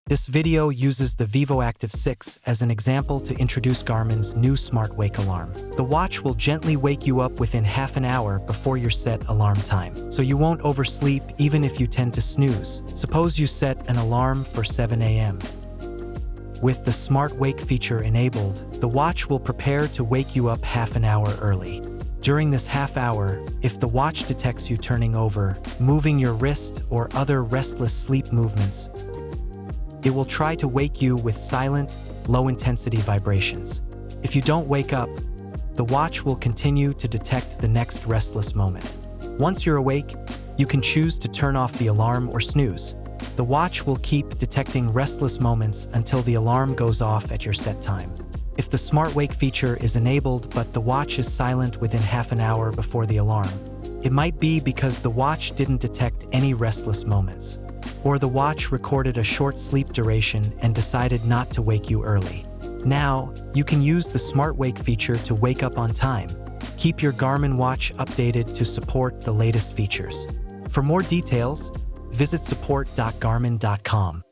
This video uses the vívoactive 6 as an example to introduce Garmin's new smartwake alarm. The watch will gently wake you up within half an hour before your set alarm time, so you won't oversleep even if you tend to snooze. Suppose you set an alarm for 7 a.m. With the smartwake feature enabled, the watch will prepare to wake you up half an hour early. During this half hour, if the watch detects you turning over, moving your wrist, or other restless sleep movements, it will try to wake you with silent, low-intensity vibrations. If you don't wake up, the watch will continue to detect the next restless moment. Once you're awake, you can choose to turn off the alarm or snooze. The watch will keep detecting restless moments until the alarm goes off at your set time. If the smartwake feature is enabled but the watch is silent within half an hour before the alarm, it might be because the watch didn't detect any restless moments, or the watch recorded a short sleep duration and decided not to wake you early. Now, you can use the smartwake feature to wake up on time. Keep your Garmin watch updated to support the latest features. For more details, visit support.garmin.com.